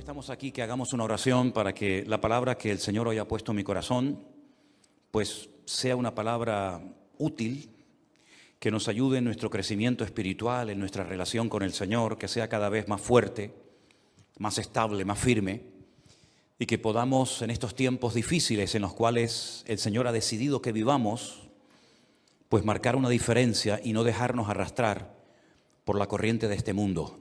Estamos aquí, que hagamos una oración para que la palabra que el Señor hoy ha puesto en mi corazón, pues sea una palabra útil, que nos ayude en nuestro crecimiento espiritual, en nuestra relación con el Señor, que sea cada vez más fuerte, más estable, más firme, y que podamos en estos tiempos difíciles en los cuales el Señor ha decidido que vivamos, pues marcar una diferencia y no dejarnos arrastrar por la corriente de este mundo,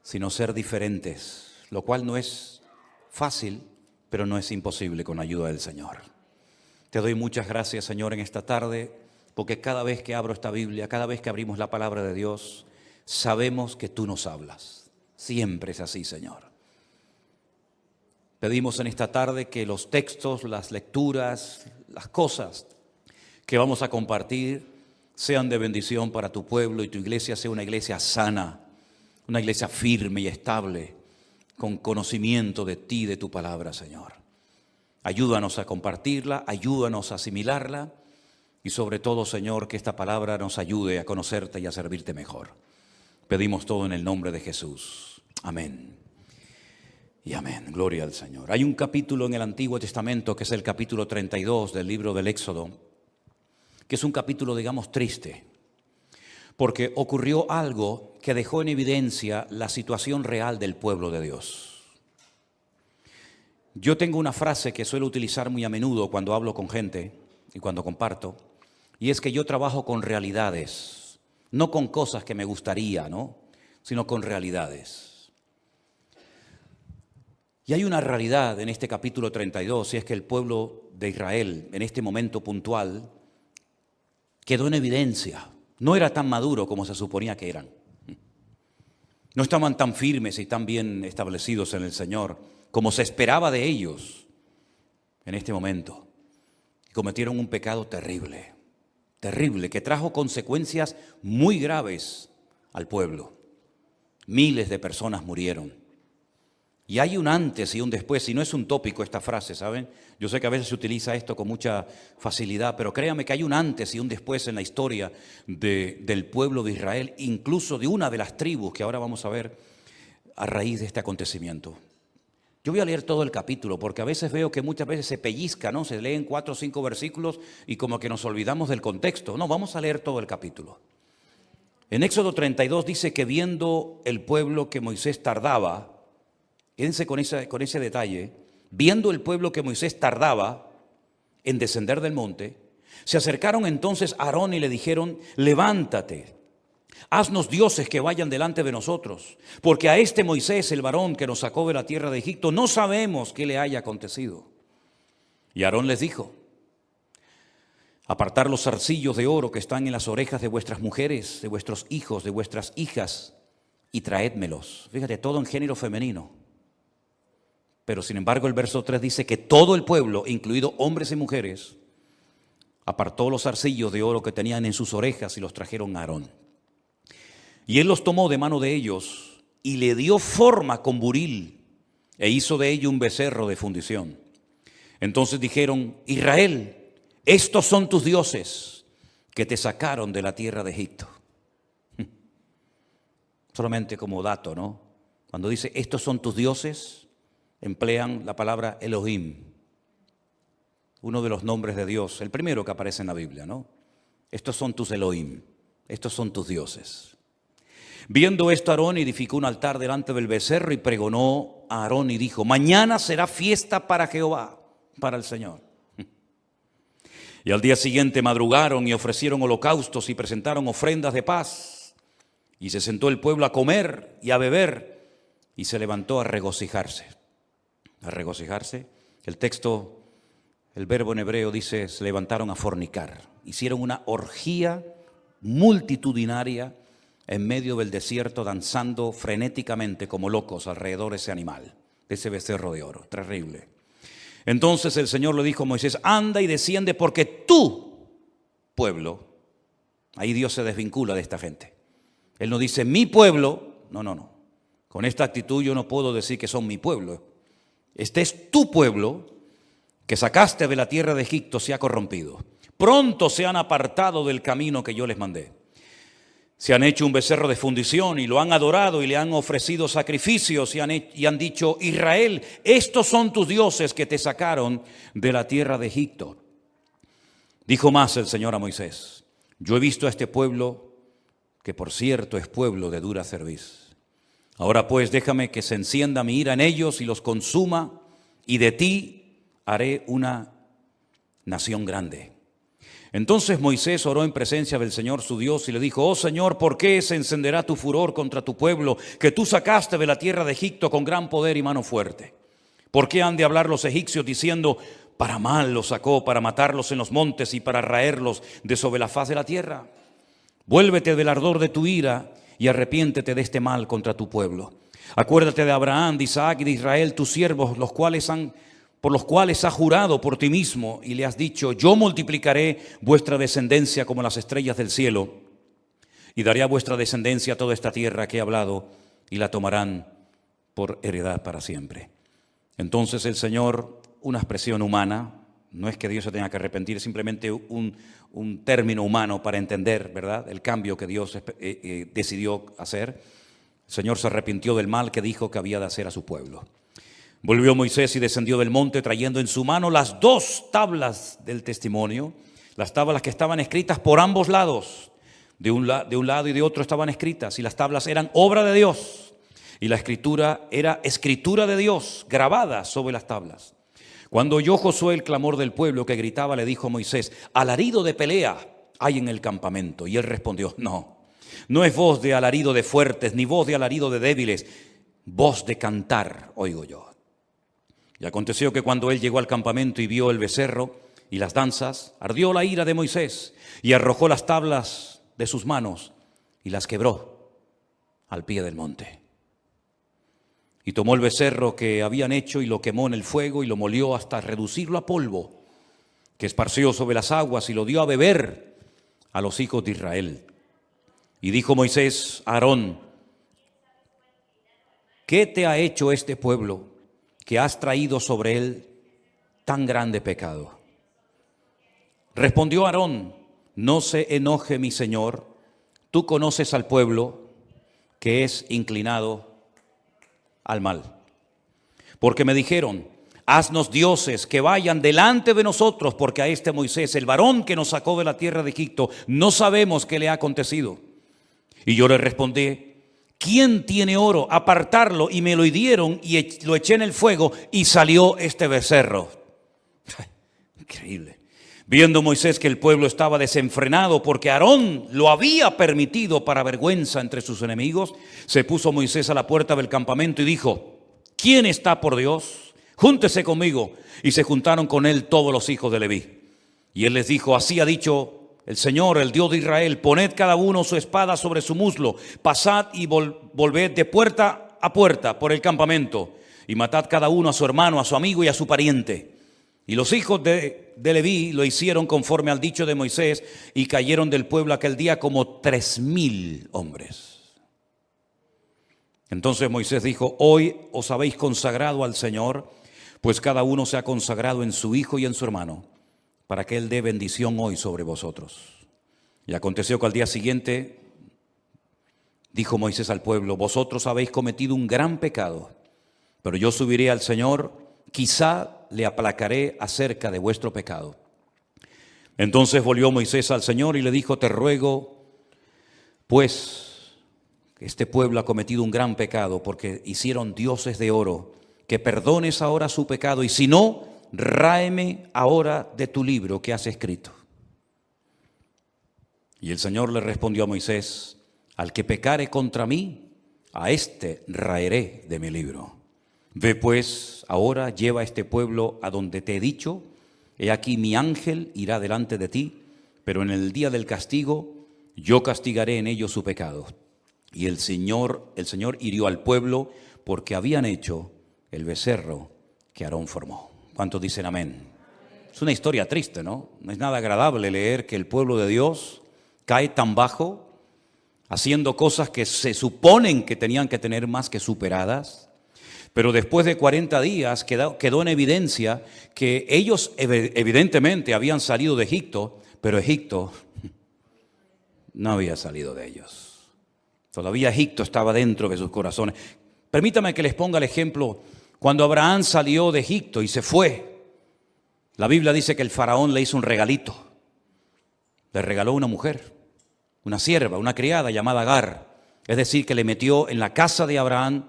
sino ser diferentes, lo cual no es fácil, pero no es imposible con ayuda del Señor. Te doy muchas gracias, Señor, en esta tarde, porque cada vez que abro esta Biblia, cada vez que abrimos la palabra de Dios, sabemos que tú nos hablas. Siempre es así, Señor. Pedimos en esta tarde que los textos, las lecturas, las cosas que vamos a compartir sean de bendición para tu pueblo y tu iglesia sea una iglesia sana, una iglesia firme y estable, con conocimiento de ti, de tu palabra, Señor. Ayúdanos a compartirla, ayúdanos a asimilarla y sobre todo, Señor, que esta palabra nos ayude a conocerte y a servirte mejor. Pedimos todo en el nombre de Jesús. Amén. Y amén. Gloria al Señor. Hay un capítulo en el Antiguo Testamento que es el capítulo 32 del libro del Éxodo, que es un capítulo, digamos, triste, porque ocurrió algo que dejó en evidencia la situación real del pueblo de Dios. Yo tengo una frase que suelo utilizar muy a menudo cuando hablo con gente y cuando comparto, y es que yo trabajo con realidades, no con cosas que me gustaría, ¿no?, sino con realidades. Y hay una realidad en este capítulo 32, y es que el pueblo de Israel, en este momento puntual, quedó en evidencia. No era tan maduro como se suponía que eran. No estaban tan firmes y tan bien establecidos en el Señor como se esperaba de ellos en este momento. Cometieron un pecado terrible, terrible, que trajo consecuencias muy graves al pueblo. Miles de personas murieron. Y hay un antes y un después, y no es un tópico esta frase, ¿saben? Yo sé que a veces se utiliza esto con mucha facilidad, pero créame que hay un antes y un después en la historia del pueblo de Israel, incluso de una de las tribus que ahora vamos a ver a raíz de este acontecimiento. Yo voy a leer todo el capítulo, porque a veces veo que muchas veces se pellizca, ¿no? Se leen 4 o 5 versículos y como que nos olvidamos del contexto. No, vamos a leer todo el capítulo. En Éxodo 32 dice que viendo el pueblo que Moisés tardaba, quédense con ese detalle, viendo el pueblo que Moisés tardaba en descender del monte, se acercaron entonces a Aarón y le dijeron: levántate, haznos dioses que vayan delante de nosotros, porque a este Moisés, el varón que nos sacó de la tierra de Egipto, no sabemos qué le haya acontecido. Y Aarón les dijo: apartar los zarcillos de oro que están en las orejas de vuestras mujeres, de vuestros hijos, de vuestras hijas, y traédmelos. Fíjate, todo en género femenino. Pero sin embargo el verso 3 dice que todo el pueblo, incluido hombres y mujeres, apartó los zarcillos de oro que tenían en sus orejas y los trajeron a Aarón. Y él los tomó de mano de ellos y le dio forma con buril e hizo de ello un becerro de fundición. Entonces dijeron: Israel, estos son tus dioses que te sacaron de la tierra de Egipto. Solamente como dato, ¿no? Cuando dice estos son tus dioses, emplean la palabra Elohim, uno de los nombres de Dios, el primero que aparece en la Biblia, ¿no? Estos son tus Elohim, estos son tus dioses. Viendo esto, Aarón edificó un altar delante del becerro y pregonó a Aarón y dijo: mañana será fiesta para Jehová, para el Señor. Y al día siguiente madrugaron y ofrecieron holocaustos y presentaron ofrendas de paz. Y se sentó el pueblo a comer y a beber y se levantó a regocijarse. A regocijarse. El texto, el verbo en hebreo dice: se levantaron a fornicar. Hicieron una orgía multitudinaria en medio del desierto, danzando frenéticamente como locos alrededor de ese animal, de ese becerro de oro. Terrible. Entonces el Señor le dijo a Moisés: anda y desciende, porque tu pueblo, ahí Dios se desvincula de esta gente. Él no dice mi pueblo, no. Con esta actitud yo no puedo decir que son mi pueblo. Este es tu pueblo que sacaste de la tierra de Egipto, se ha corrompido. Pronto se han apartado del camino que yo les mandé. Se han hecho un becerro de fundición y lo han adorado y le han ofrecido sacrificios y han dicho: Israel, estos son tus dioses que te sacaron de la tierra de Egipto. Dijo más el Señor a Moisés: yo he visto a este pueblo, que por cierto es pueblo de dura cerviz. Ahora pues déjame que se encienda mi ira en ellos y los consuma, y de ti haré una nación grande. Entonces Moisés oró en presencia del Señor su Dios y le dijo: oh Señor, ¿por qué se encenderá tu furor contra tu pueblo, que tú sacaste de la tierra de Egipto con gran poder y mano fuerte? ¿Por qué han de hablar los egipcios diciendo: para mal los sacó, para matarlos en los montes y para raerlos de sobre la faz de la tierra? Vuélvete del ardor de tu ira y arrepiéntete de este mal contra tu pueblo. Acuérdate de Abraham, de Isaac y de Israel, tus siervos, por los cuales has jurado por ti mismo y le has dicho: yo multiplicaré vuestra descendencia como las estrellas del cielo, y daré a vuestra descendencia toda esta tierra que he hablado, y la tomarán por heredad para siempre. Entonces el Señor, una expresión humana, no es que Dios se tenga que arrepentir, es simplemente un término humano para entender, ¿verdad?, el cambio que Dios decidió hacer. El Señor se arrepintió del mal que dijo que había de hacer a su pueblo. Volvió Moisés y descendió del monte trayendo en su mano las 2 tablas del testimonio, las tablas que estaban escritas por ambos lados, de un lado y de otro estaban escritas, y las tablas eran obra de Dios, y la escritura era escritura de Dios grabada sobre las tablas. Cuando oyó Josué el clamor del pueblo que gritaba, le dijo a Moisés: alarido de pelea hay en el campamento. Y él respondió: no es voz de alarido de fuertes, ni voz de alarido de débiles, voz de cantar oigo yo. Y aconteció que cuando él llegó al campamento y vio el becerro y las danzas, ardió la ira de Moisés y arrojó las tablas de sus manos y las quebró al pie del monte. Y tomó el becerro que habían hecho y lo quemó en el fuego y lo molió hasta reducirlo a polvo, que esparció sobre las aguas, y lo dio a beber a los hijos de Israel. Y dijo Moisés a Aarón: ¿qué te ha hecho este pueblo, que has traído sobre él tan grande pecado? Respondió Aarón: no se enoje mi señor, tú conoces al pueblo que es inclinado al mal. Porque me dijeron: haznos dioses que vayan delante de nosotros, porque a este Moisés, el varón que nos sacó de la tierra de Egipto, no sabemos qué le ha acontecido. Y yo le respondí: ¿quién tiene oro? Apartarlo. Y me lo dieron y lo eché en el fuego y salió este becerro. Increíble. Viendo Moisés que el pueblo estaba desenfrenado porque Aarón lo había permitido para vergüenza entre sus enemigos, se puso Moisés a la puerta del campamento y dijo: ¿quién está por Dios? Júntese conmigo. Y se juntaron con él todos los hijos de Leví. Y él les dijo: así ha dicho el Señor, el Dios de Israel: poned cada uno su espada sobre su muslo, pasad y volved de puerta a puerta por el campamento, y matad cada uno a su hermano, a su amigo y a su pariente. Y los hijos de Leví lo hicieron conforme al dicho de Moisés, y cayeron del pueblo aquel día como 3,000 hombres. Entonces Moisés dijo: hoy os habéis consagrado al Señor, pues cada uno se ha consagrado en su hijo y en su hermano, para que él dé bendición hoy sobre vosotros. Y aconteció que al día siguiente dijo Moisés al pueblo: vosotros habéis cometido un gran pecado, pero yo subiré al Señor, quizá le aplacaré acerca de vuestro pecado. Entonces volvió Moisés al Señor y le dijo: te ruego, pues, que este pueblo ha cometido un gran pecado, porque hicieron dioses de oro, que perdones ahora su pecado, y si no, ráeme ahora de tu libro que has escrito. Y el Señor le respondió a Moisés: al que pecare contra mí, a éste raeré de mi libro. Ve pues ahora, lleva a este pueblo a donde te he dicho. He aquí mi ángel irá delante de ti, pero en el día del castigo yo castigaré en ellos su pecado. Y el Señor hirió al pueblo porque habían hecho el becerro que Aarón formó. ¿Cuántos dicen amén? Es una historia triste, ¿no? No es nada agradable leer que el pueblo de Dios cae tan bajo, haciendo cosas que se suponen que tenían que tener más que superadas. Pero después de 40 días quedó en evidencia que ellos evidentemente habían salido de Egipto, pero Egipto no había salido de ellos. Todavía Egipto estaba dentro de sus corazones. Permítame que les ponga el ejemplo. Cuando Abraham salió de Egipto y se fue, la Biblia dice que el faraón le hizo un regalito. Le regaló una mujer, una sierva, una criada llamada Agar. Es decir, que le metió en la casa de Abraham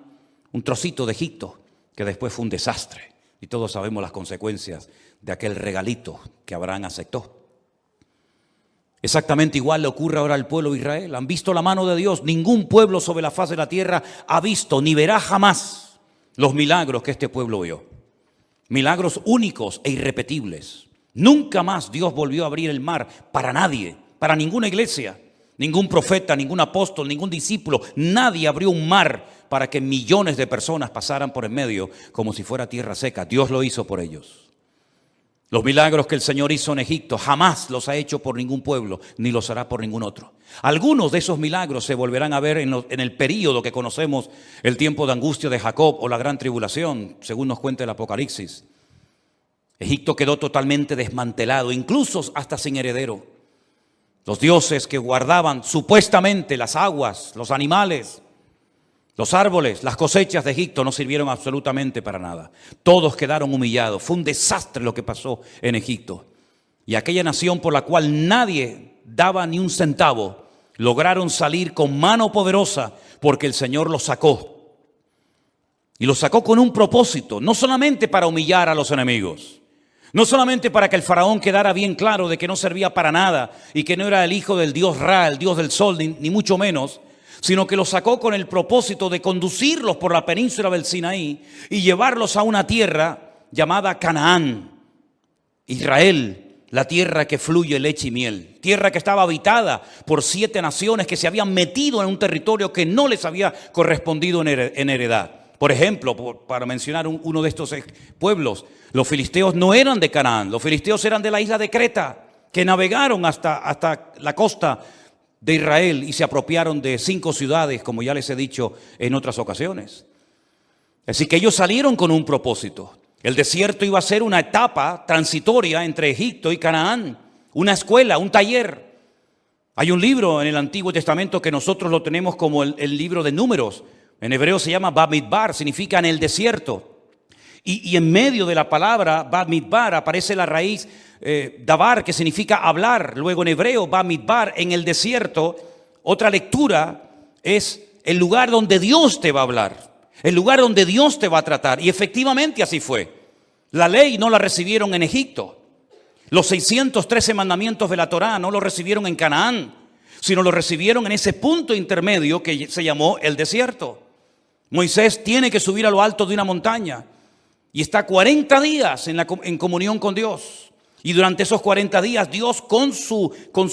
un trocito de Egipto, que después fue un desastre. Y todos sabemos las consecuencias de aquel regalito que Abraham aceptó. Exactamente igual le ocurre ahora al pueblo de Israel. Han visto la mano de Dios. Ningún pueblo sobre la faz de la tierra ha visto ni verá jamás los milagros que este pueblo vio. Milagros únicos e irrepetibles. Nunca más Dios volvió a abrir el mar para nadie, para ninguna iglesia, ningún profeta, ningún apóstol, ningún discípulo. Nadie abrió un mar para que millones de personas pasaran por en medio como si fuera tierra seca. Dios lo hizo por ellos. Los milagros que el Señor hizo en Egipto jamás los ha hecho por ningún pueblo, ni los hará por ningún otro. Algunos de esos milagros se volverán a ver en el período que conocemos, el tiempo de angustia de Jacob o la gran tribulación, según nos cuenta el Apocalipsis. Egipto quedó totalmente desmantelado, incluso hasta sin heredero. Los dioses que guardaban supuestamente las aguas, los animales, los árboles, las cosechas de Egipto no sirvieron absolutamente para nada. Todos quedaron humillados. Fue un desastre lo que pasó en Egipto. Y aquella nación por la cual nadie daba ni un centavo, lograron salir con mano poderosa porque el Señor los sacó. Y los sacó con un propósito, no solamente para humillar a los enemigos, no solamente para que el faraón quedara bien claro de que no servía para nada y que no era el hijo del dios Ra, el dios del sol, ni mucho menos, sino que los sacó con el propósito de conducirlos por la península del Sinaí y llevarlos a una tierra llamada Canaán, Israel, la tierra que fluye leche y miel, tierra que estaba habitada por 7 naciones que se habían metido en un territorio que no les había correspondido en heredad. Por ejemplo, para mencionar uno de estos pueblos, los filisteos no eran de Canaán, los filisteos eran de la isla de Creta, que navegaron hasta la costa de Israel y se apropiaron de 5 ciudades, como ya les he dicho en otras ocasiones. Así que ellos salieron con un propósito. El desierto iba a ser una etapa transitoria entre Egipto y Canaán, una escuela, un taller. Hay un libro en el Antiguo Testamento que nosotros lo tenemos como el libro de Números. En hebreo se llama Bamidbar, significa en el desierto. Y en medio de la palabra Bamidbar aparece la raíz dabar, que significa hablar. Luego en hebreo Bamidbar, en el desierto. Otra lectura es el lugar donde Dios te va a hablar, el lugar donde Dios te va a tratar. Y efectivamente así fue. La ley no la recibieron en Egipto. Los 613 mandamientos de la Torá no los recibieron en Canaán, sino los recibieron en ese punto intermedio que se llamó el desierto. Moisés tiene que subir a lo alto de una montaña y está 40 días en comunión con Dios. Y durante esos 40 días Dios con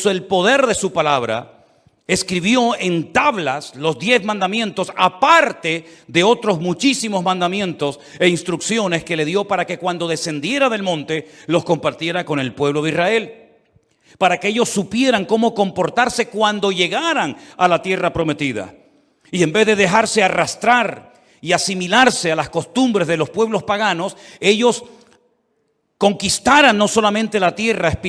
el poder de su palabra escribió en tablas los 10 mandamientos, aparte de otros muchísimos mandamientos e instrucciones que le dio para que cuando descendiera del monte los compartiera con el pueblo de Israel, para que ellos supieran cómo comportarse cuando llegaran a la tierra prometida. Y en vez de dejarse arrastrar y asimilarse a las costumbres de los pueblos paganos, ellos conquistaran no solamente la tierra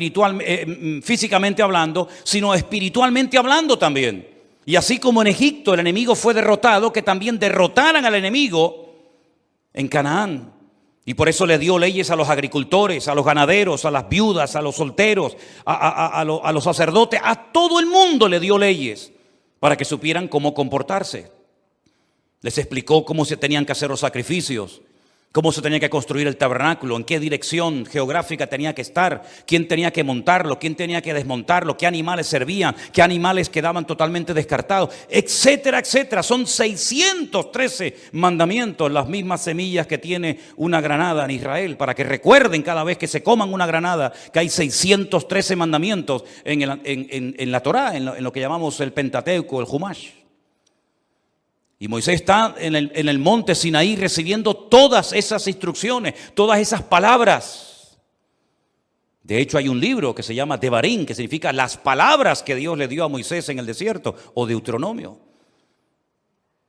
físicamente hablando, sino espiritualmente hablando también. Y así como en Egipto el enemigo fue derrotado, que también derrotaran al enemigo en Canaán. Y por eso le dio leyes a los agricultores, a los ganaderos, a las viudas, a los solteros, a los sacerdotes, a todo el mundo le dio leyes para que supieran cómo comportarse. Les explicó cómo se tenían que hacer los sacrificios, cómo se tenía que construir el tabernáculo, en qué dirección geográfica tenía que estar, quién tenía que montarlo, quién tenía que desmontarlo, qué animales servían, qué animales quedaban totalmente descartados, etcétera, etcétera. Son 613 mandamientos, las mismas semillas que tiene una granada en Israel, para que recuerden cada vez que se coman una granada que hay 613 mandamientos en la Torá, en lo que llamamos el Pentateuco, el Humash. Y Moisés está en el monte Sinaí recibiendo todas esas instrucciones, todas esas palabras. De hecho, hay un libro que se llama Devarim, que significa las palabras que Dios le dio a Moisés en el desierto, o Deuteronomio.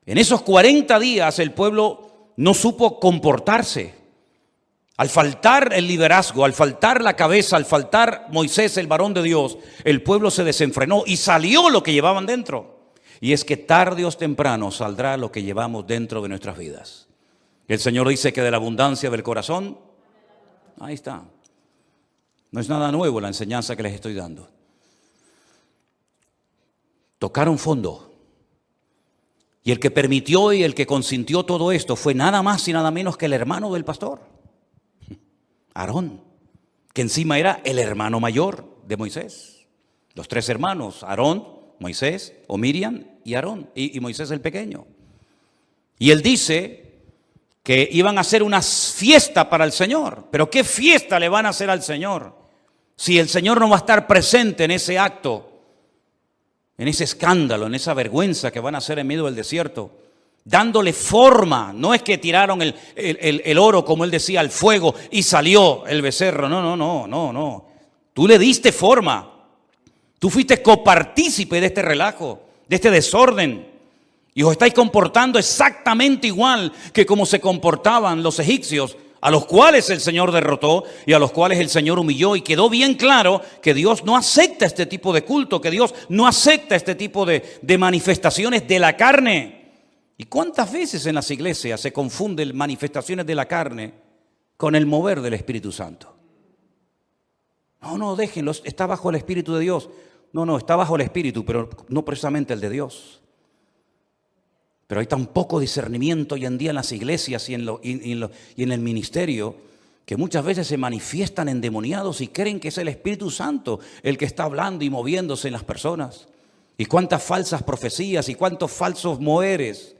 En esos 40 días el pueblo no supo comportarse. Al faltar el liderazgo, al faltar la cabeza, al faltar Moisés, el varón de Dios, el pueblo se desenfrenó y salió lo que llevaban dentro. Y es que tarde o temprano saldrá lo que llevamos dentro de nuestras vidas. El Señor dice que de la abundancia del corazón, ahí está. No es nada nuevo la enseñanza que les estoy dando. Tocaron fondo. Y el que permitió y el que consintió todo esto fue nada más y nada menos que el hermano del pastor, Aarón, que encima era el hermano mayor de Moisés. Los tres hermanos, Aarón, Moisés o Miriam y Aarón, y Moisés el pequeño. Y él dice que iban a hacer una fiesta para el Señor. ¿Pero qué fiesta le van a hacer al Señor si el Señor no va a estar presente en ese acto, en ese escándalo, en esa vergüenza que van a hacer en medio del desierto? Dándole forma. No es que tiraron el oro, como él decía, al fuego y salió el becerro. No. Tú le diste forma. Tú fuiste copartícipe de este relajo, de este desorden. Y os estáis comportando exactamente igual que como se comportaban los egipcios, a los cuales el Señor derrotó y a los cuales el Señor humilló. Y quedó bien claro que Dios no acepta este tipo de culto, que Dios no acepta este tipo de manifestaciones de la carne. ¿Y cuántas veces en las iglesias se confunden manifestaciones de la carne con el mover del Espíritu Santo? No, déjenlo, está bajo el Espíritu de Dios. No, está bajo el Espíritu, pero no precisamente el de Dios. Pero hay tan poco discernimiento hoy en día en las iglesias y en el ministerio, que muchas veces se manifiestan endemoniados y creen que es el Espíritu Santo el que está hablando y moviéndose en las personas. Y cuántas falsas profecías y cuántos falsos moveres,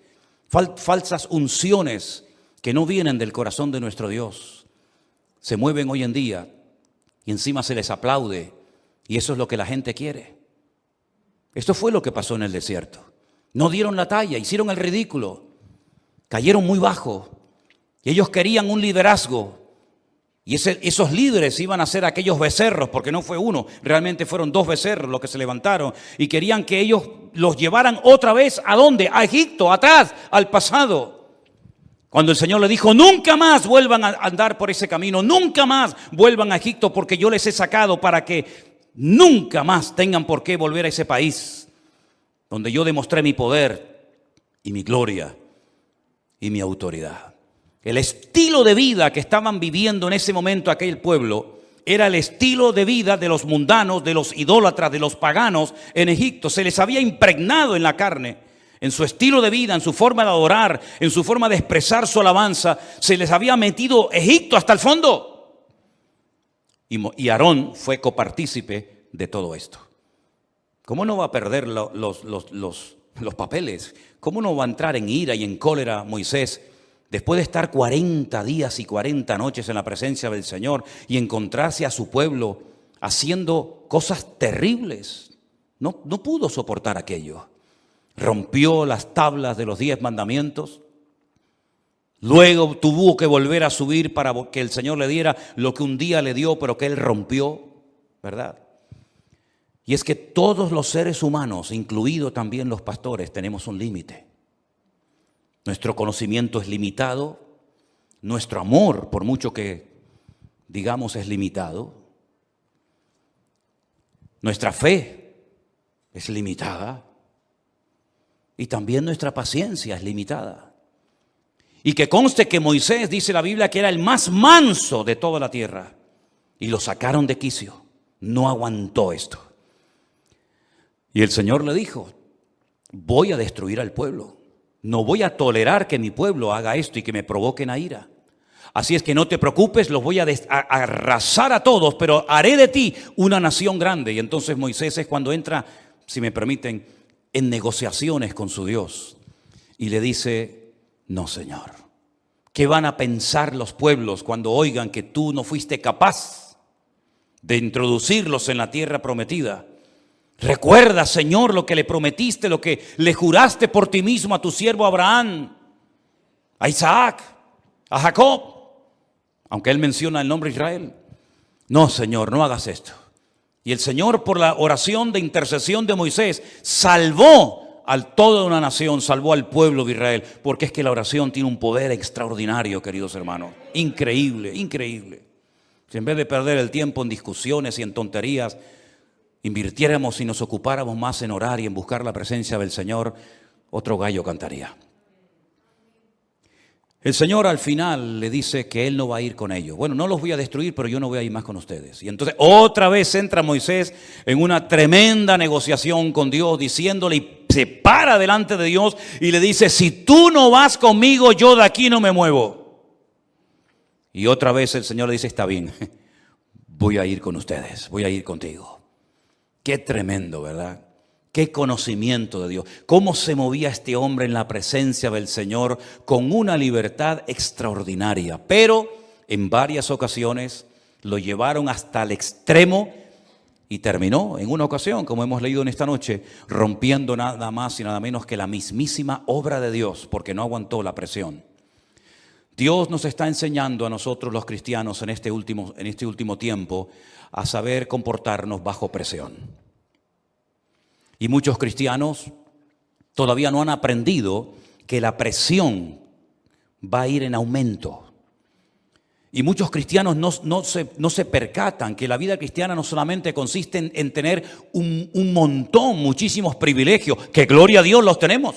falsas unciones que no vienen del corazón de nuestro Dios, se mueven hoy en día y encima se les aplaude, y eso es lo que la gente quiere. Esto fue lo que pasó en el desierto. No dieron la talla, hicieron el ridículo, cayeron muy bajo. Y ellos querían un liderazgo. Y esos líderes iban a ser aquellos becerros, porque no fue uno, realmente fueron 2 becerros los que se levantaron. Y querían que ellos los llevaran otra vez, ¿a dónde? A Egipto, atrás, al pasado. Cuando el Señor le dijo, nunca más vuelvan a andar por ese camino, nunca más vuelvan a Egipto, porque yo les he sacado para que nunca más tengan por qué volver a ese país donde yo demostré mi poder y mi gloria y mi autoridad. El estilo de vida que estaban viviendo en ese momento aquel pueblo era el estilo de vida de los mundanos, de los idólatras, de los paganos en Egipto. Se les había impregnado en la carne, en su estilo de vida, en su forma de adorar, en su forma de expresar su alabanza. Se les había metido Egipto hasta el fondo. Y Aarón fue copartícipe de todo esto. ¿Cómo no va a perder los papeles? ¿Cómo no va a entrar en ira y en cólera Moisés después de estar 40 días y 40 noches en la presencia del Señor y encontrarse a su pueblo haciendo cosas terribles? No pudo soportar aquello. Rompió las tablas de los 10 mandamientos. Luego tuvo que volver a subir para que el Señor le diera lo que un día le dio, pero que él rompió, ¿verdad? Y es que todos los seres humanos, incluidos también los pastores, tenemos un límite. Nuestro conocimiento es limitado, nuestro amor, por mucho que digamos, es limitado. Nuestra fe es limitada. Y también nuestra paciencia es limitada. Y que conste que Moisés, dice la Biblia, que era el más manso de toda la tierra. Y lo sacaron de quicio. No aguantó esto. Y el Señor le dijo, voy a destruir al pueblo. No voy a tolerar que mi pueblo haga esto y que me provoquen a ira. Así es que no te preocupes, los voy a arrasar a todos, pero haré de ti una nación grande. Y entonces Moisés es cuando entra, si me permiten, en negociaciones con su Dios. Y le dice, no, Señor. ¿Qué van a pensar los pueblos cuando oigan que tú no fuiste capaz de introducirlos en la tierra prometida? Recuerda, Señor, lo que le prometiste, lo que le juraste por ti mismo a tu siervo Abraham, a Isaac, a Jacob, aunque él menciona el nombre de Israel. No, Señor, no hagas esto. Y el Señor, por la oración de intercesión de Moisés, salvó a toda una nación, salvó al pueblo de Israel, porque es que la oración tiene un poder extraordinario, queridos hermanos. Increíble, increíble. Si en vez de perder el tiempo en discusiones y en tonterías, invirtiéramos y nos ocupáramos más en orar y en buscar la presencia del Señor, otro gallo cantaría. El Señor al final le dice que Él no va a ir con ellos. Bueno, no los voy a destruir, pero yo no voy a ir más con ustedes. Y entonces otra vez entra Moisés en una tremenda negociación con Dios, diciéndole, y se para delante de Dios y le dice, si tú no vas conmigo, yo de aquí no me muevo. Y otra vez el Señor le dice, está bien, voy a ir con ustedes, voy a ir contigo. Qué tremendo, ¿verdad? Qué conocimiento de Dios. Cómo se movía este hombre en la presencia del Señor con una libertad extraordinaria. Pero en varias ocasiones lo llevaron hasta el extremo y terminó en una ocasión, como hemos leído en esta noche, rompiendo nada más y nada menos que la mismísima obra de Dios, porque no aguantó la presión. Dios nos está enseñando a nosotros los cristianos en este último tiempo a saber comportarnos bajo presión. Y muchos cristianos todavía no han aprendido que la presión va a ir en aumento. Y muchos cristianos no se percatan que la vida cristiana no solamente consiste en tener muchísimos privilegios, que gloria a Dios los tenemos,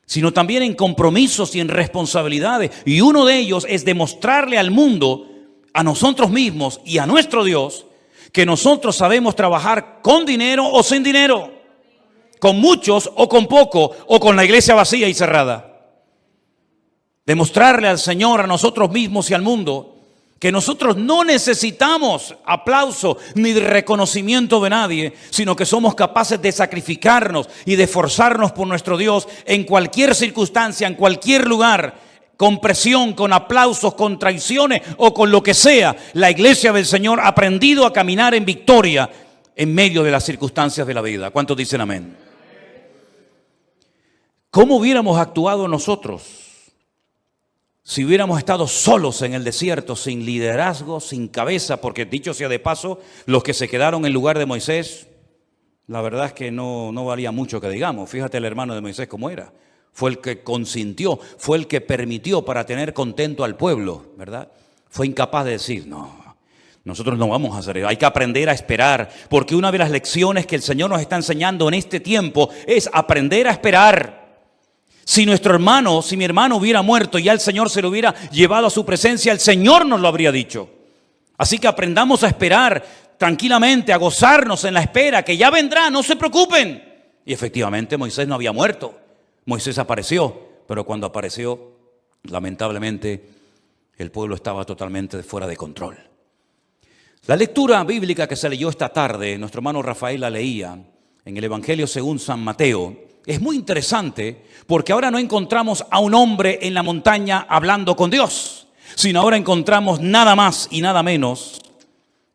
sino también en compromisos y en responsabilidades. Y uno de ellos es demostrarle al mundo, a nosotros mismos y a nuestro Dios, que nosotros sabemos trabajar con dinero o sin dinero, con muchos o con poco, o con la iglesia vacía y cerrada. Demostrarle al Señor, a nosotros mismos y al mundo, que nosotros no necesitamos aplauso ni de reconocimiento de nadie, sino que somos capaces de sacrificarnos y de esforzarnos por nuestro Dios en cualquier circunstancia, en cualquier lugar, con presión, con aplausos, con traiciones o con lo que sea. La iglesia del Señor ha aprendido a caminar en victoria en medio de las circunstancias de la vida. ¿Cuántos dicen amén? ¿Cómo hubiéramos actuado nosotros si hubiéramos estado solos en el desierto, sin liderazgo, sin cabeza? Porque dicho sea de paso, los que se quedaron en lugar de Moisés, la verdad es que no valía mucho que digamos. Fíjate el hermano de Moisés cómo era. Fue el que consintió, fue el que permitió para tener contento al pueblo, ¿verdad? Fue incapaz de decir, no, nosotros no vamos a hacer eso. Hay que aprender a esperar, porque una de las lecciones que el Señor nos está enseñando en este tiempo es aprender a esperar. Si mi hermano hubiera muerto y ya el Señor se lo hubiera llevado a su presencia, el Señor nos lo habría dicho. Así que aprendamos a esperar tranquilamente, a gozarnos en la espera, que ya vendrá, no se preocupen. Y efectivamente Moisés no había muerto. Moisés apareció, pero cuando apareció, lamentablemente, el pueblo estaba totalmente fuera de control. La lectura bíblica que se leyó esta tarde, nuestro hermano Rafael la leía en el Evangelio según San Mateo, es muy interesante porque ahora no encontramos a un hombre en la montaña hablando con Dios, sino ahora encontramos nada más y nada menos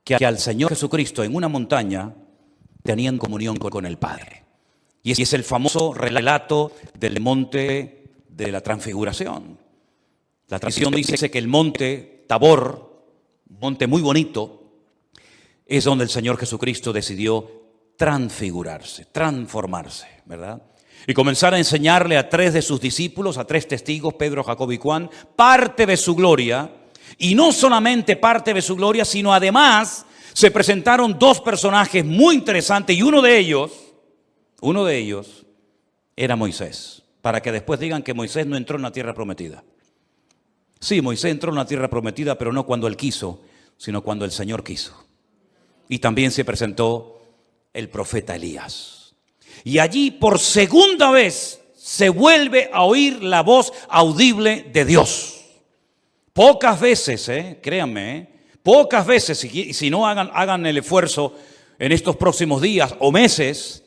que al Señor Jesucristo en una montaña teniendo comunión con el Padre. Y es el famoso relato del monte de la transfiguración. La tradición dice que el monte Tabor, un monte muy bonito, es donde el Señor Jesucristo decidió transfigurarse, transformarse, ¿verdad? Y comenzar a enseñarle a 3 de sus discípulos, a 3 testigos, Pedro, Jacobo y Juan, parte de su gloria. Y no solamente parte de su gloria, sino además se presentaron 2 personajes muy interesantes y uno de ellos era Moisés, para que después digan que Moisés no entró en la tierra prometida. Sí, Moisés entró en la tierra prometida, pero no cuando él quiso, sino cuando el Señor quiso. Y también se presentó el profeta Elías. Y allí por segunda vez se vuelve a oír la voz audible de Dios. Pocas veces, créanme, pocas veces, si no hagan el esfuerzo en estos próximos días o meses,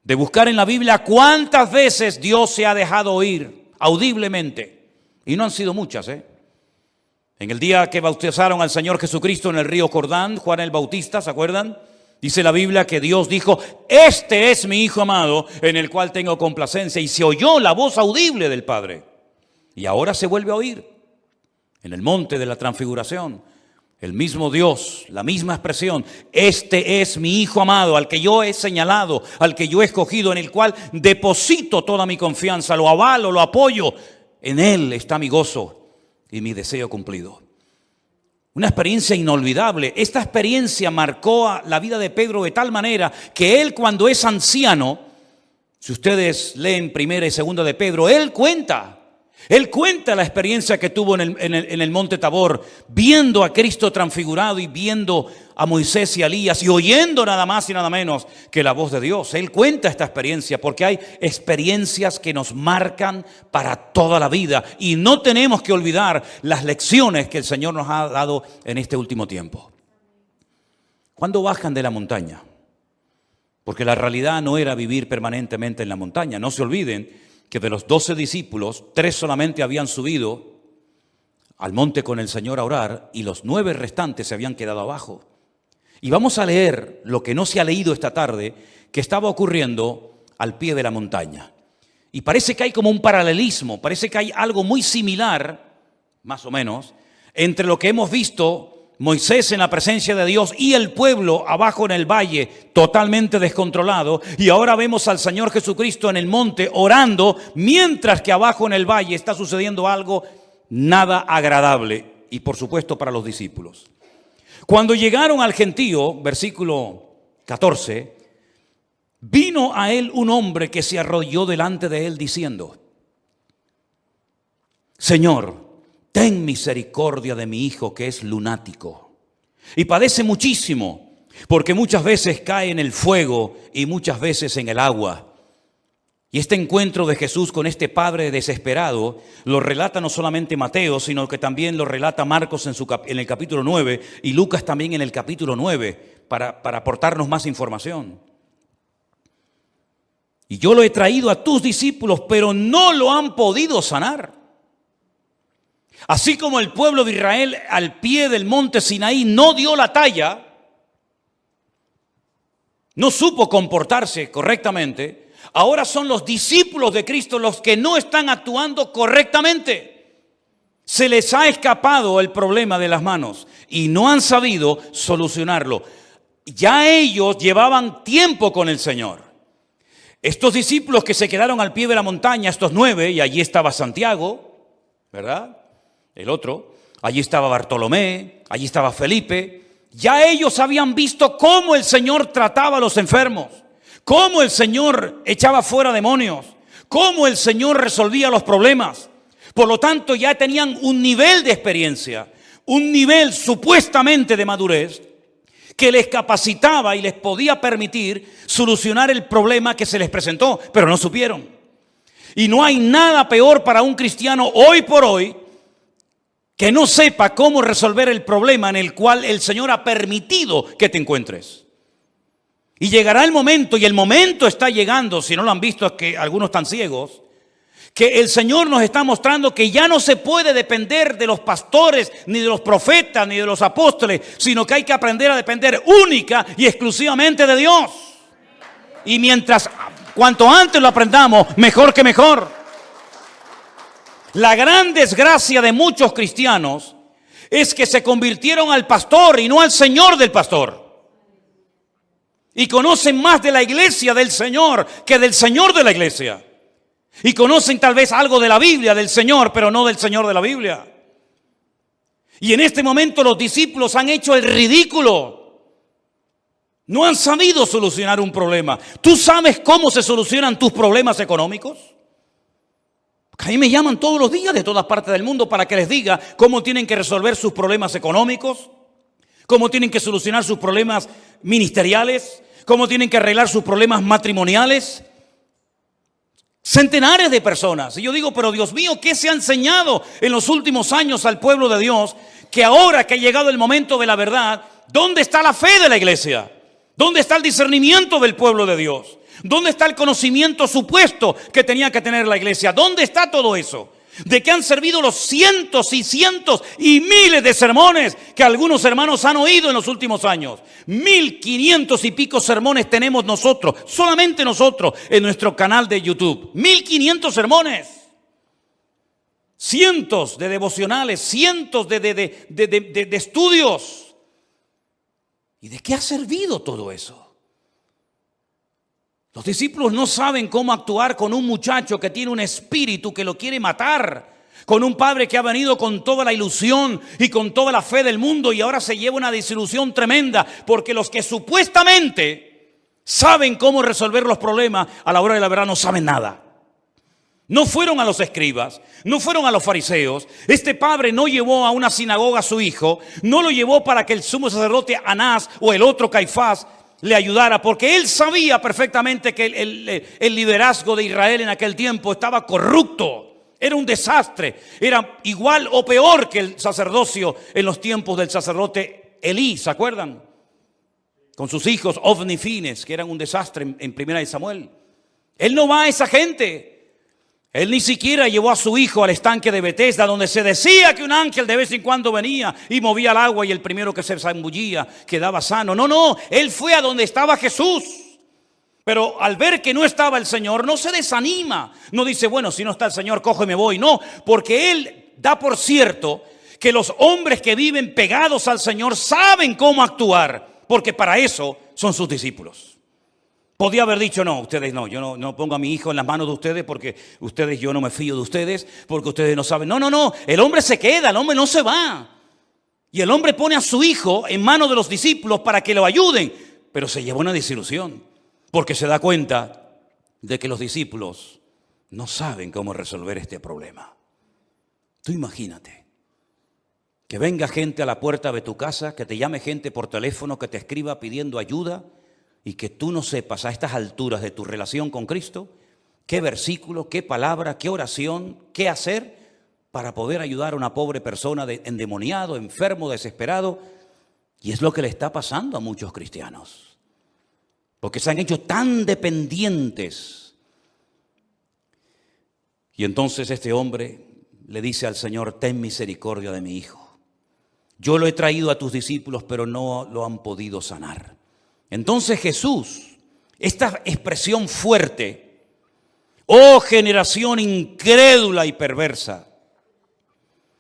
de buscar en la Biblia cuántas veces Dios se ha dejado oír audiblemente. Y no han sido muchas, En el día que bautizaron al Señor Jesucristo en el río Jordán, Juan el Bautista, ¿se acuerdan? Dice la Biblia que Dios dijo, este es mi Hijo amado, en el cual tengo complacencia. Y se oyó la voz audible del Padre. Y ahora se vuelve a oír en el monte de la transfiguración. El mismo Dios, la misma expresión, este es mi Hijo amado, al que yo he señalado, al que yo he escogido, en el cual deposito toda mi confianza, lo avalo, lo apoyo. En Él está mi gozo y mi deseo cumplido. Una experiencia inolvidable. Esta experiencia marcó la vida de Pedro de tal manera que él, cuando es anciano, si ustedes leen primera y segunda de Pedro, él cuenta la experiencia que tuvo en el monte Tabor, viendo a Cristo transfigurado y viendo a Moisés y a Elías y oyendo nada más y nada menos que la voz de Dios. Él cuenta esta experiencia porque hay experiencias que nos marcan para toda la vida y no tenemos que olvidar las lecciones que el Señor nos ha dado en este último tiempo. ¿Cuándo bajan de la montaña? Porque la realidad no era vivir permanentemente en la montaña. No se olviden que de los 12 discípulos, 3 solamente habían subido al monte con el Señor a orar y los 9 restantes se habían quedado abajo. Y vamos a leer lo que no se ha leído esta tarde, que estaba ocurriendo al pie de la montaña. Y parece que hay como un paralelismo, parece que hay algo muy similar, más o menos, entre lo que hemos visto Moisés en la presencia de Dios y el pueblo abajo en el valle totalmente descontrolado, y ahora vemos al Señor Jesucristo en el monte orando, mientras que abajo en el valle está sucediendo algo nada agradable, y por supuesto para los discípulos. Cuando llegaron al gentío, versículo 14, vino a él un hombre que se arrodilló delante de él diciendo: Señor, ten misericordia de mi hijo que es lunático y padece muchísimo, porque muchas veces cae en el fuego y muchas veces en el agua. Y este encuentro de Jesús con este padre desesperado lo relata no solamente Mateo, sino que también lo relata Marcos en el capítulo 9 y Lucas también en el capítulo 9 para aportarnos más información. Y yo lo he traído a tus discípulos, pero no lo han podido sanar. Así como el pueblo de Israel al pie del monte Sinaí no dio la talla, no supo comportarse correctamente, ahora son los discípulos de Cristo los que no están actuando correctamente. Se les ha escapado el problema de las manos y no han sabido solucionarlo. Ya ellos llevaban tiempo con el Señor. Estos discípulos que se quedaron al pie de la montaña, estos 9, y allí estaba Santiago, ¿verdad? El otro, allí estaba Bartolomé, allí estaba Felipe. Ya ellos habían visto cómo el Señor trataba a los enfermos, cómo el Señor echaba fuera demonios, cómo el Señor resolvía los problemas. Por lo tanto, ya tenían un nivel de experiencia, un nivel supuestamente de madurez que les capacitaba y les podía permitir solucionar el problema que se les presentó, pero no supieron. Y no hay nada peor para un cristiano hoy por hoy que no sepa cómo resolver el problema en el cual el Señor ha permitido que te encuentres. Y llegará el momento, y el momento está llegando, si no lo han visto es que algunos están ciegos, que el Señor nos está mostrando que ya no se puede depender de los pastores, ni de los profetas, ni de los apóstoles, sino que hay que aprender a depender única y exclusivamente de Dios. Y cuanto antes lo aprendamos, mejor que mejor. La gran desgracia de muchos cristianos es que se convirtieron al pastor y no al Señor del pastor. Y conocen más de la iglesia del Señor que del Señor de la iglesia. Y conocen tal vez algo de la Biblia del Señor, pero no del Señor de la Biblia. Y en este momento los discípulos han hecho el ridículo. No han sabido solucionar un problema. ¿Tú sabes cómo se solucionan tus problemas económicos? A mí me llaman todos los días de todas partes del mundo para que les diga cómo tienen que resolver sus problemas económicos, cómo tienen que solucionar sus problemas ministeriales, cómo tienen que arreglar sus problemas matrimoniales. Centenares de personas. Y yo digo, pero Dios mío, ¿qué se ha enseñado en los últimos años al pueblo de Dios? Que ahora que ha llegado el momento de la verdad, ¿dónde está la fe de la iglesia? ¿Dónde está el discernimiento del pueblo de Dios? ¿Dónde está el conocimiento supuesto que tenía que tener la iglesia? ¿Dónde está todo eso? ¿De qué han servido los cientos y cientos y miles de sermones que algunos hermanos han oído en los últimos años? 1500 y pico sermones tenemos nosotros, solamente nosotros, en nuestro canal de YouTube. 1500 sermones. Cientos de devocionales, cientos de estudios. ¿Y de qué ha servido todo eso? Los discípulos no saben cómo actuar con un muchacho que tiene un espíritu que lo quiere matar, con un padre que ha venido con toda la ilusión y con toda la fe del mundo y ahora se lleva una desilusión tremenda porque los que supuestamente saben cómo resolver los problemas a la hora de la verdad no saben nada. No fueron a los escribas, no fueron a los fariseos. Este padre no llevó a una sinagoga a su hijo, no lo llevó para que el sumo sacerdote Anás o el otro Caifás le ayudara, porque él sabía perfectamente que el liderazgo de Israel en aquel tiempo estaba corrupto, era un desastre, era igual o peor que el sacerdocio en los tiempos del sacerdote Elí, ¿se acuerdan? Con sus hijos Ofni y Fines, que eran un desastre en Primera de Samuel. Él no va a esa gente. Él ni siquiera llevó a su hijo al estanque de Betesda, donde se decía que un ángel de vez en cuando venía y movía el agua y el primero que se zambullía quedaba sano. No, él fue a donde estaba Jesús. Pero al ver que no estaba el Señor, no se desanima. No dice, bueno, si no está el Señor, cojo y me voy. No, porque él da por cierto que los hombres que viven pegados al Señor saben cómo actuar, porque para eso son sus discípulos. Podía haber dicho, no, ustedes no, yo no pongo a mi hijo en las manos de ustedes porque ustedes, yo no me fío de ustedes, porque ustedes no saben. No, el hombre se queda, el hombre no se va. Y el hombre pone a su hijo en manos de los discípulos para que lo ayuden, pero se lleva una desilusión, porque se da cuenta de que los discípulos no saben cómo resolver este problema. Tú imagínate que venga gente a la puerta de tu casa, que te llame gente por teléfono, que te escriba pidiendo ayuda, y que tú no sepas a estas alturas de tu relación con Cristo qué versículo, qué palabra, qué oración, qué hacer para poder ayudar a una pobre persona endemoniado, enfermo, desesperado. Y es lo que le está pasando a muchos cristianos, porque se han hecho tan dependientes. Y entonces este hombre le dice al Señor, ten misericordia de mi hijo. Yo lo he traído a tus discípulos, pero no lo han podido sanar. Entonces Jesús, esta expresión fuerte, oh generación incrédula y perversa,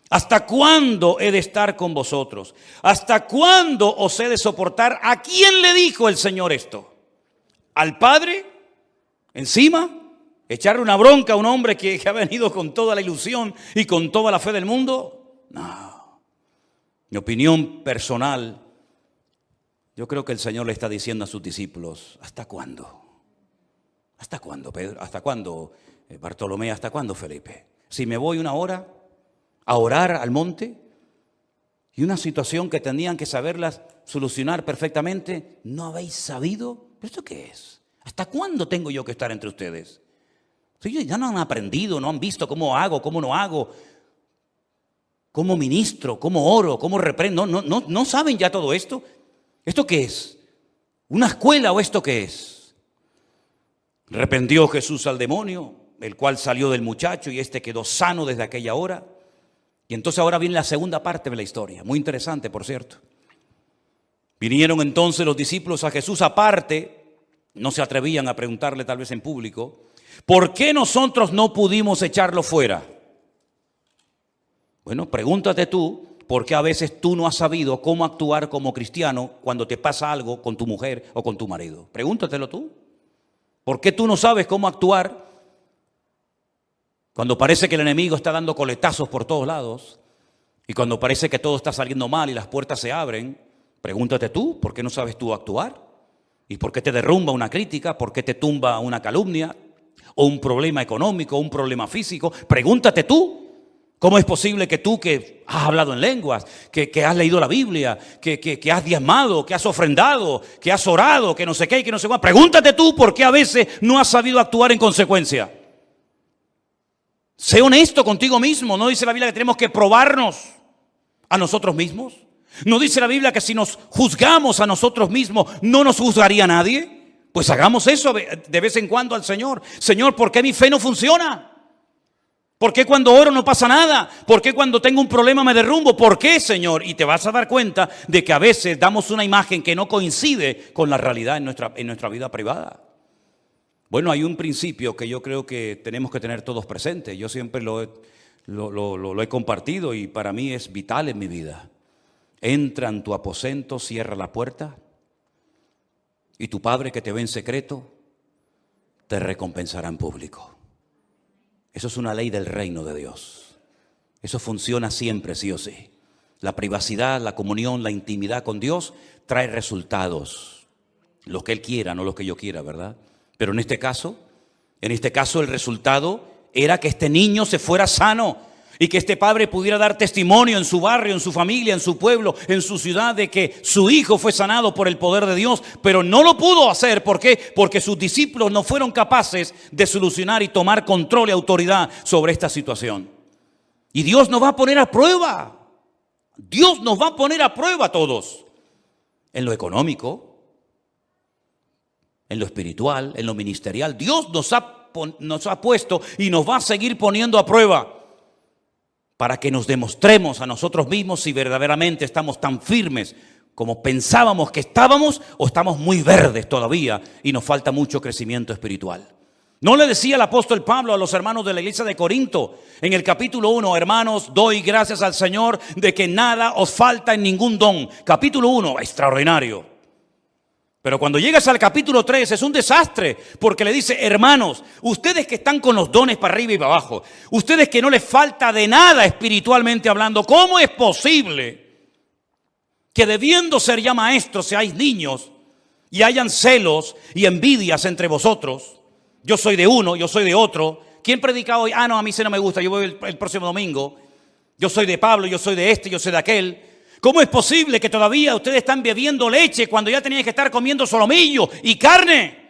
¿hasta cuándo he de estar con vosotros? ¿Hasta cuándo os he de soportar? ¿A quién le dijo el Señor esto? ¿Al Padre? ¿Encima? ¿Echarle una bronca a un hombre que ha venido con toda la ilusión y con toda la fe del mundo? No. Mi opinión personal, yo creo que el Señor le está diciendo a sus discípulos, ¿hasta cuándo? ¿Hasta cuándo, Pedro? ¿Hasta cuándo, Bartolomé? ¿Hasta cuándo, Felipe? Si me voy una hora a orar al monte y una situación que tenían que saberlas solucionar perfectamente, ¿no habéis sabido? ¿Pero esto qué es? ¿Hasta cuándo tengo yo que estar entre ustedes? Ellos ya no han aprendido, no han visto cómo hago, cómo no hago, cómo ministro, cómo oro, cómo reprendo. ¿No saben ya todo esto? ¿Esto qué es? ¿Una escuela o esto qué es? Reprendió Jesús al demonio, el cual salió del muchacho y este quedó sano desde aquella hora. Y entonces ahora viene la segunda parte de la historia, muy interesante, por cierto. Vinieron entonces los discípulos a Jesús aparte, no se atrevían a preguntarle tal vez en público, ¿por qué nosotros no pudimos echarlo fuera? Bueno, pregúntate tú. Porque a veces tú no has sabido cómo actuar como cristiano cuando te pasa algo con tu mujer o con tu marido. Pregúntatelo tú. ¿Por qué tú no sabes cómo actuar cuando parece que el enemigo está dando coletazos por todos lados y cuando parece que todo está saliendo mal y las puertas se abren? Pregúntate tú, ¿por qué no sabes tú actuar? ¿Y por qué te derrumba una crítica? ¿Por qué te tumba una calumnia? ¿O un problema económico? ¿O un problema físico? Pregúntate tú. ¿Cómo es posible que tú que has hablado en lenguas, que has leído la Biblia, que has diezmado, que has ofrendado, que has orado, que no sé qué y que no sé cuál? Pregúntate tú por qué a veces no has sabido actuar en consecuencia. Sé honesto contigo mismo. ¿No dice la Biblia que tenemos que probarnos a nosotros mismos? ¿No dice la Biblia que si nos juzgamos a nosotros mismos no nos juzgaría nadie? Pues hagamos eso de vez en cuando al Señor. Señor, ¿por qué mi fe no funciona? ¿Por qué cuando oro no pasa nada? ¿Por qué cuando tengo un problema me derrumbo? ¿Por qué, Señor? Y te vas a dar cuenta de que a veces damos una imagen que no coincide con la realidad en nuestra vida privada. Bueno, hay un principio que yo creo que tenemos que tener todos presentes. Yo siempre lo he compartido y para mí es vital en mi vida. Entra en tu aposento, cierra la puerta y tu Padre que te ve en secreto te recompensará en público. Eso es una ley del reino de Dios. Eso funciona siempre, sí o sí. La privacidad, la comunión, la intimidad con Dios trae resultados. Los que Él quiera, no los que yo quiera, ¿verdad? Pero en este caso el resultado era que este niño se fuera sano y que este padre pudiera dar testimonio en su barrio, en su familia, en su pueblo, en su ciudad, de que su hijo fue sanado por el poder de Dios. Pero no lo pudo hacer. ¿Por qué? Porque sus discípulos no fueron capaces de solucionar y tomar control y autoridad sobre esta situación. Y Dios nos va a poner a prueba. Dios nos va a poner a prueba a todos. En lo económico, en lo espiritual, en lo ministerial. Dios nos ha puesto y nos va a seguir poniendo a prueba para que nos demostremos a nosotros mismos si verdaderamente estamos tan firmes como pensábamos que estábamos, o estamos muy verdes todavía y nos falta mucho crecimiento espiritual. ¿No le decía el apóstol Pablo a los hermanos de la iglesia de Corinto en el capítulo 1, hermanos, doy gracias al Señor de que nada os falta en ningún don? Capítulo 1, extraordinario. Pero cuando llegas al capítulo 3 es un desastre, porque le dice, hermanos, ustedes que están con los dones para arriba y para abajo, ustedes que no les falta de nada espiritualmente hablando, ¿cómo es posible que debiendo ser ya maestros seáis niños y hayan celos y envidias entre vosotros? Yo soy de uno, yo soy de otro. ¿Quién predica hoy? No, a mí sí no me gusta, yo voy el próximo domingo. Yo soy de Pablo, yo soy de este, yo soy de aquel. ¿Cómo es posible que todavía ustedes están bebiendo leche cuando ya tenían que estar comiendo solomillo y carne?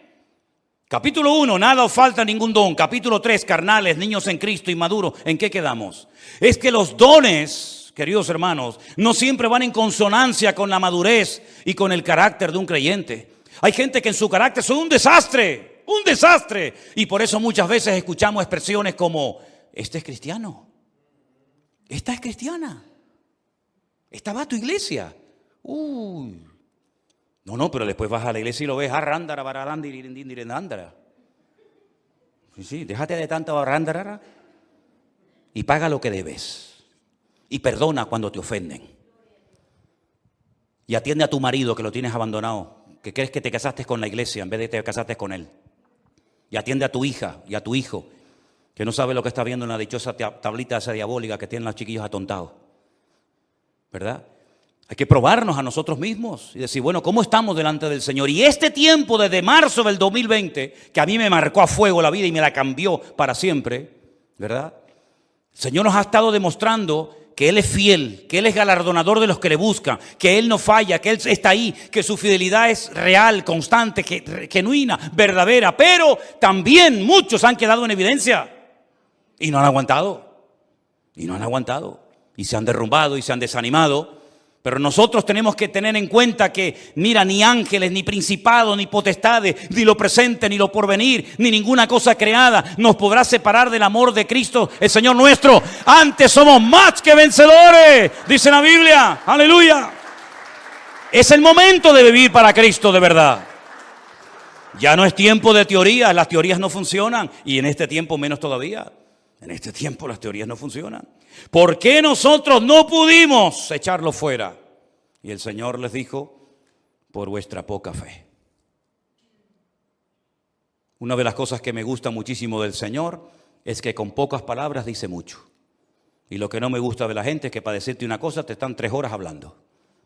Capítulo 1, nada os falta ningún don. Capítulo 3, carnales, niños en Cristo, inmaduros. ¿En qué quedamos? Es que los dones, queridos hermanos, no siempre van en consonancia con la madurez y con el carácter de un creyente. Hay gente que en su carácter son un desastre. Un desastre. Y por eso muchas veces escuchamos expresiones como, este es cristiano, esta es cristiana, esta va a tu iglesia. No, pero después vas a la iglesia y lo ves, sí, déjate de tanta barrándara y paga lo que debes. Y perdona cuando te ofenden. Y atiende a tu marido que lo tienes abandonado, que crees que te casaste con la iglesia en vez de te casaste con él. Y atiende a tu hija y a tu hijo, que no sabe lo que está viendo en la dichosa tablita esa diabólica que tienen los chiquillos atontados. ¿Verdad? Hay que probarnos a nosotros mismos y decir, bueno, ¿cómo estamos delante del Señor? Y este tiempo desde marzo del 2020, que a mí me marcó a fuego la vida y me la cambió para siempre, ¿verdad? El Señor nos ha estado demostrando que Él es fiel, que Él es galardonador de los que le buscan, que Él no falla, que Él está ahí, que su fidelidad es real, constante, genuina, verdadera. Pero también muchos han quedado en evidencia y no han aguantado. Y se han derrumbado y se han desanimado. Pero nosotros tenemos que tener en cuenta que, mira, ni ángeles, ni principados, ni potestades, ni lo presente, ni lo porvenir, ni ninguna cosa creada nos podrá separar del amor de Cristo, el Señor nuestro. Antes somos más que vencedores, dice la Biblia. Aleluya. Es el momento de vivir para Cristo de verdad. Ya no es tiempo de teorías, las teorías no funcionan. Y en este tiempo menos todavía. En este tiempo las teorías no funcionan. ¿Por qué nosotros no pudimos echarlo fuera? Y el Señor les dijo, por vuestra poca fe. Una de las cosas que me gusta muchísimo del Señor es que con pocas palabras dice mucho. Y lo que no me gusta de la gente es que para decirte una cosa te están 3 horas hablando.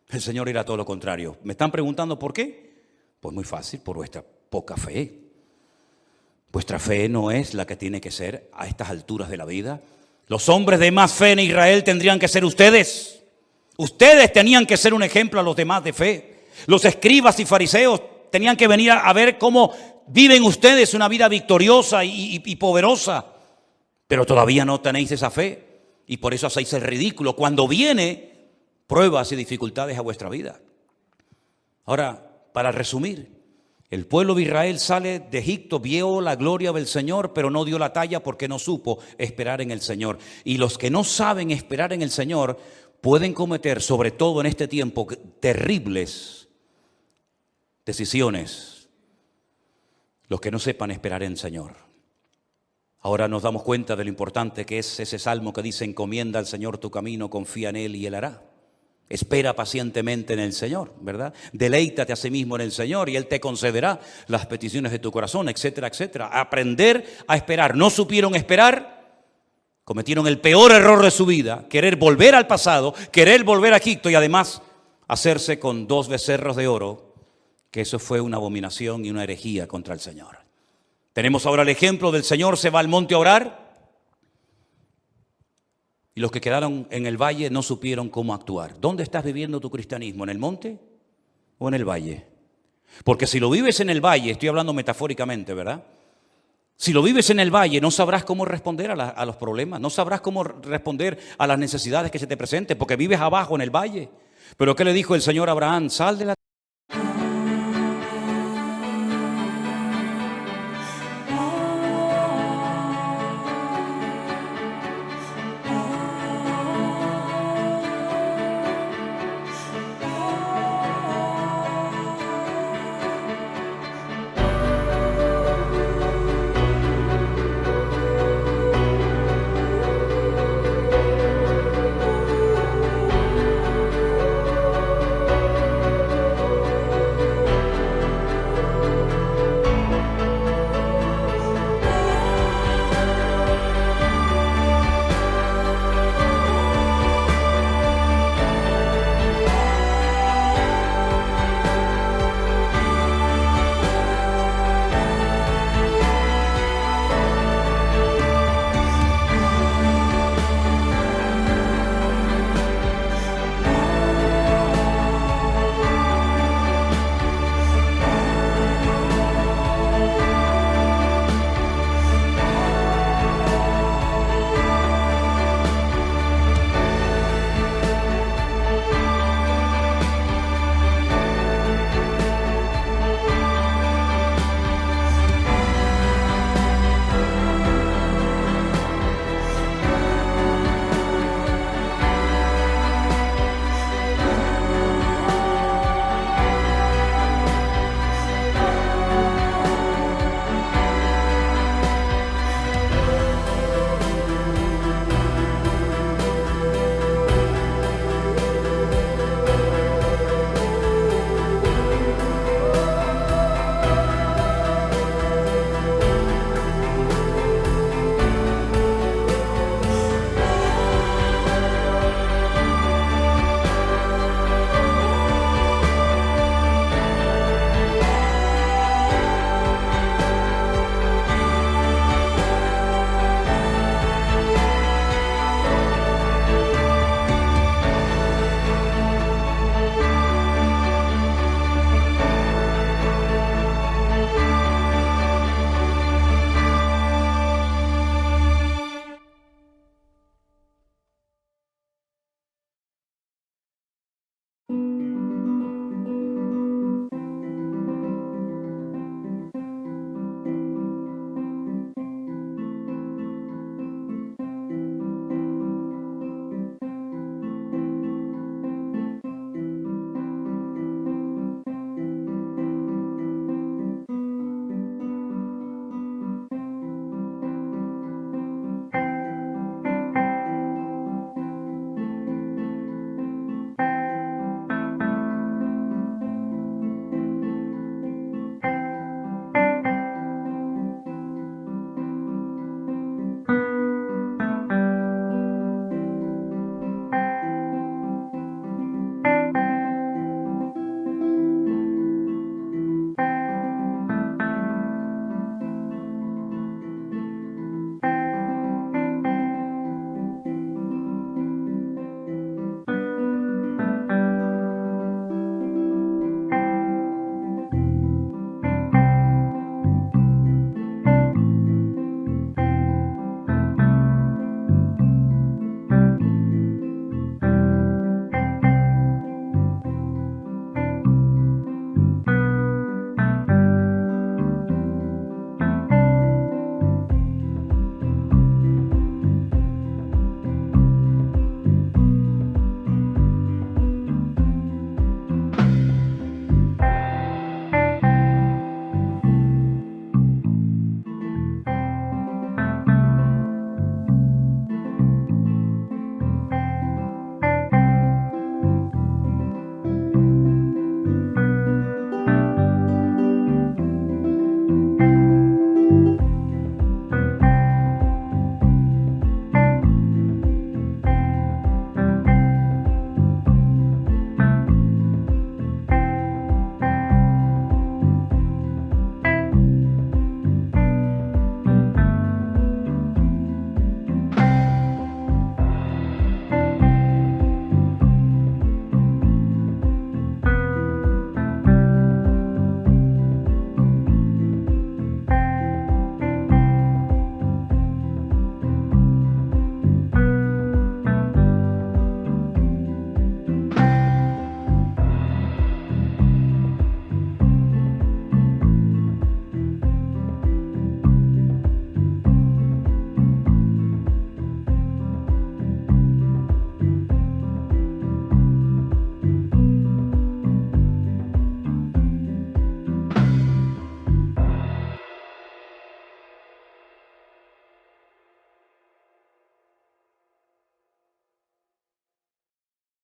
El Señor era todo lo contrario. ¿Me están preguntando por qué? Pues muy fácil, por vuestra poca fe. Vuestra fe no es la que tiene que ser a estas alturas de la vida. Los hombres de más fe en Israel tendrían que ser ustedes. Ustedes tenían que ser un ejemplo a los demás de fe. Los escribas y fariseos tenían que venir a ver cómo viven ustedes una vida victoriosa y poderosa. Pero todavía no tenéis esa fe. Y por eso hacéis el ridículo cuando viene pruebas y dificultades a vuestra vida. Ahora, para resumir, el pueblo de Israel sale de Egipto, vio la gloria del Señor, pero no dio la talla porque no supo esperar en el Señor. Y los que no saben esperar en el Señor pueden cometer, sobre todo en este tiempo, terribles decisiones. Los que no sepan esperar en el Señor. Ahora nos damos cuenta de lo importante que es ese salmo que dice, encomienda al Señor tu camino, confía en Él y Él hará. Espera pacientemente en el Señor, ¿verdad? Deleítate a sí mismo en el Señor y Él te concederá las peticiones de tu corazón, etcétera, etcétera. Aprender a esperar. No supieron esperar, Cometieron el peor error de su vida, querer volver al pasado, querer volver a Egipto y además hacerse con 2 becerros de oro, que eso fue una abominación y una herejía contra el Señor. Tenemos ahora el ejemplo del Señor se va al monte a orar y los que quedaron en el valle no supieron cómo actuar. ¿Dónde estás viviendo tu cristianismo? ¿En el monte o en el valle? Porque si lo vives en el valle, estoy hablando metafóricamente, ¿verdad? Si lo vives en el valle, no sabrás cómo responder a los problemas, no sabrás cómo responder a las necesidades que se te presenten, porque vives abajo en el valle. Pero ¿qué le dijo el Señor a Abraham? Sal de la